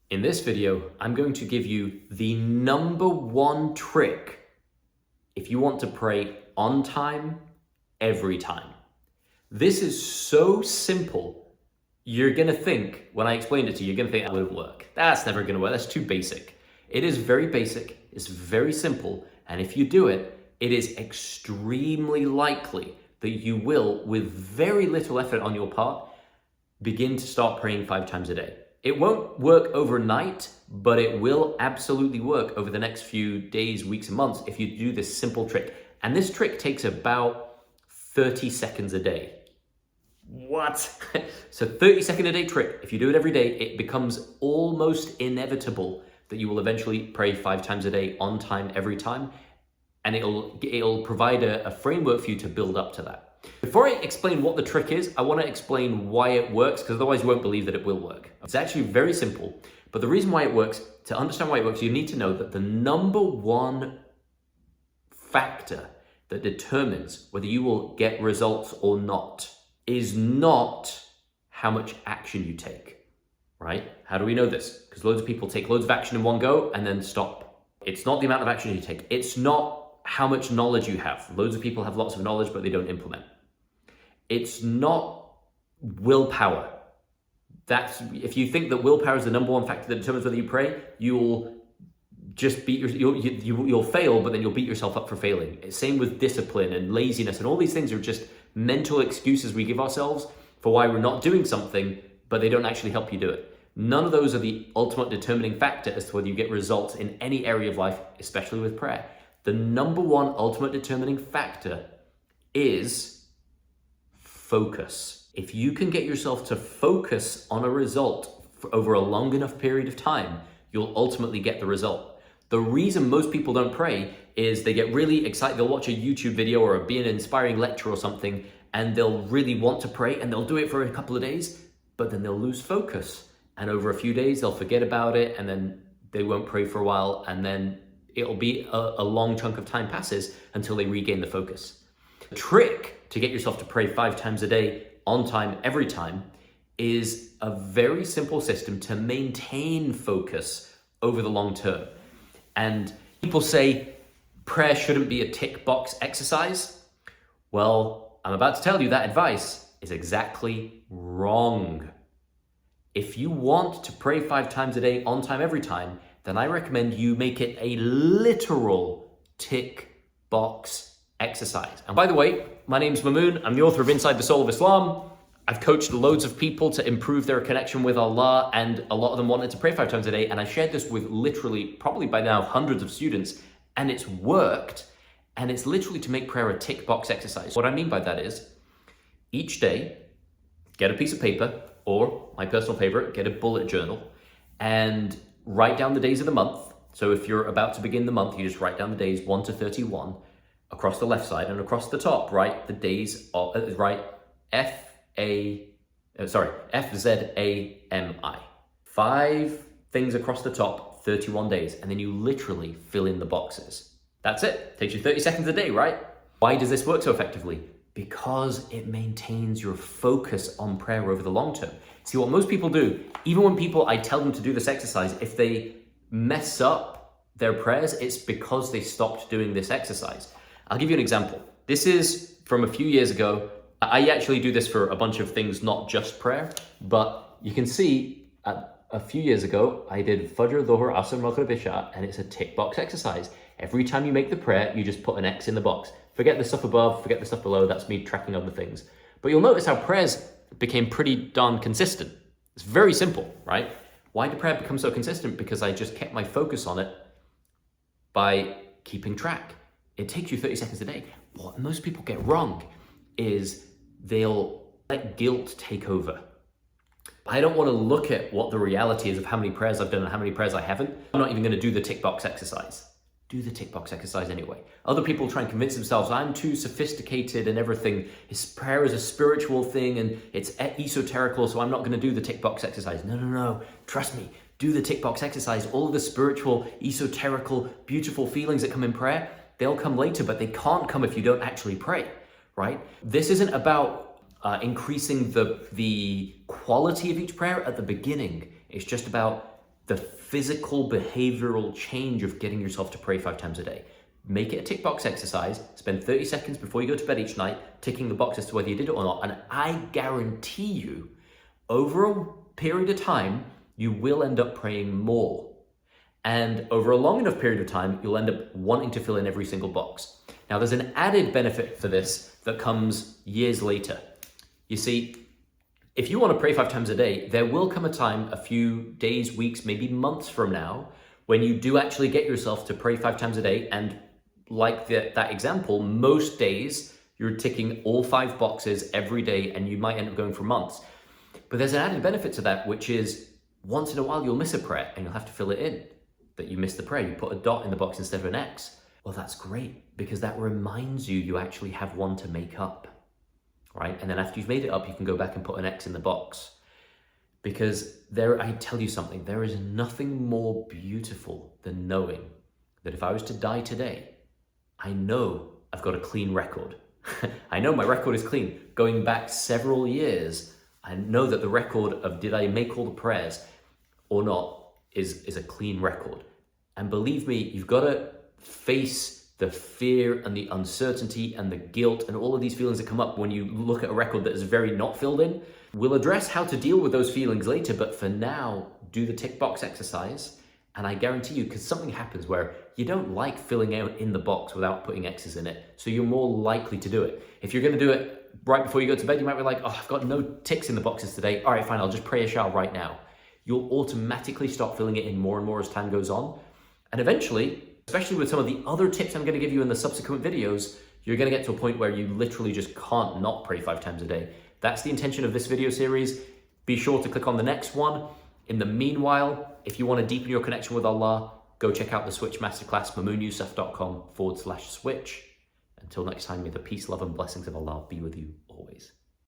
In this video, I'm going to give you the #1 trick if you want to pray on time, every time. This is so simple, you're gonna think, when I explain it to you, you're gonna think that won't work. That's never gonna work, that's too basic. It is very basic, it's very simple, and if you do it, it is extremely likely that you will, with very little effort on your part, begin to start praying 5 times a day. It won't work overnight, but it will absolutely work over the next few days, weeks, and months if you do this simple trick. And this trick takes about 30 seconds a day. What? So 30-second a day trick, if you do it every day, it becomes almost inevitable that you will eventually pray 5 times a day on time, every time. And it'll provide a framework for you to build up to that. Before I explain what the trick is, I want to explain why it works, because otherwise you won't believe that it will work. It's actually very simple, but the reason why it works, to understand why it works, you need to know that the #1 factor that determines whether you will get results or not is not how much action you take, right? How do we know this? Because loads of people take loads of action in one go and then stop. It's not the amount of action you take. It's not how much knowledge you have. Loads of people have lots of knowledge, but they don't implement. It's not willpower. If you think that willpower is the #1 factor that determines whether you pray, you'll just you'll fail, but then you'll beat yourself up for failing. Same with discipline and laziness, and all these things are just mental excuses we give ourselves for why we're not doing something, but they don't actually help you do it. None of those are the ultimate determining factor as to whether you get results in any area of life, especially with prayer. The #1 ultimate determining factor is focus. If you can get yourself to focus on a result for over a long enough period of time, you'll ultimately get the result. The reason most people don't pray is they get really excited. They'll watch a YouTube video or be an inspiring lecture or something, and they'll really want to pray, and they'll do it for a couple of days, but then they'll lose focus. And over a few days, they'll forget about it, and then they won't pray for a while, and then it'll be a long chunk of time passes until they regain the focus. The trick to get yourself to pray 5 times a day, on time, every time, is a very simple system to maintain focus over the long term. And people say prayer shouldn't be a tick box exercise. Well, I'm about to tell you that advice is exactly wrong. If you want to pray 5 times a day, on time, every time, then I recommend you make it a literal tick box exercise. And by the way, my name's Mamoon. I'm the author of Inside the Soul of Islam. I've coached loads of people to improve their connection with Allah, and a lot of them wanted to pray 5 times a day. And I shared this with literally, probably by now, hundreds of students, and it's worked. And it's literally to make prayer a tick box exercise. What I mean by that is, each day, get a piece of paper, or my personal favorite, get a bullet journal, and write down the days of the month. So if you're about to begin the month, you just write down the days 1 to 31 across the left side, and across the top, write the days of, write FZAMI. 5 things across the top, 31 days, and then you literally fill in the boxes. That's it. Takes you 30 seconds a day, right? Why does this work so effectively? Because it maintains your focus on prayer over the long term. See, what most people do, even when I tell them to do this exercise, if they mess up their prayers, it's because they stopped doing this exercise. I'll give you an example. This is from a few years ago. I actually do this for a bunch of things, not just prayer, but you can see a few years ago, I did Fajr, Dhuhr, Asr, Maghrib, Isha, and it's a tick box exercise. Every time you make the prayer, you just put an X in the box. Forget the stuff above, forget the stuff below, that's me tracking other things. But you'll notice how prayers became pretty darn consistent. It's very simple, right? Why did prayer become so consistent? Because I just kept my focus on it by keeping track. It takes you 30 seconds a day. What most people get wrong is they'll let guilt take over. I don't want to look at what the reality is of how many prayers I've done and how many prayers I haven't. I'm not even going to do the tick box exercise. Do the tick box exercise anyway. Other people try and convince themselves I'm too sophisticated and everything. Prayer is a spiritual thing and it's esoterical, so I'm not going to do the tick box exercise. No. Trust me. Do the tick box exercise. All of the spiritual, esoterical, beautiful feelings that come in prayer, they'll come later, but they can't come if you don't actually pray, right? This isn't about increasing the quality of each prayer at the beginning. It's just about the physical behavioral change of getting yourself to pray 5 times a day. Make it a tick box exercise. Spend 30 seconds before you go to bed each night ticking the box as to whether you did it or not. And I guarantee you, over a period of time, you will end up praying more. And over a long enough period of time, you'll end up wanting to fill in every single box. Now, there's an added benefit for this that comes years later. You see, if you want to pray 5 times a day, there will come a time, a few days, weeks, maybe months from now, when you do actually get yourself to pray 5 times a day. And like that example, most days you're ticking all 5 boxes every day, and you might end up going for months. But there's an added benefit to that, which is once in a while you'll miss a prayer and you'll have to fill it in. That you missed the prayer, you put a dot in the box instead of an X. Well, that's great, because that reminds you actually have one to make up, right? And then after you've made it up, you can go back and put an X in the box. Because I tell you something, there is nothing more beautiful than knowing that if I was to die today, I know I've got a clean record. I know my record is clean. Going back several years, I know that the record of did I make all the prayers or not is a clean record. And believe me, you've got to face the fear and the uncertainty and the guilt and all of these feelings that come up when you look at a record that is very not filled in. We'll address how to deal with those feelings later, but for now, do the tick box exercise. And I guarantee you, because something happens where you don't like filling out in the box without putting X's in it, so you're more likely to do it. If you're going to do it right before you go to bed, you might be like, oh, I've got no ticks in the boxes today. All right, fine, I'll just pray a shower right now. You'll automatically start filling it in more and more as time goes on. And eventually, especially with some of the other tips I'm going to give you in the subsequent videos, you're going to get to a point where you literally just can't not pray 5 times a day. That's the intention of this video series. Be sure to click on the next one. In the meanwhile, if you want to deepen your connection with Allah, go check out the Switch Masterclass, mamoonyusuf.com/switch. Until next time, may the peace, love, and blessings of Allah be with you always.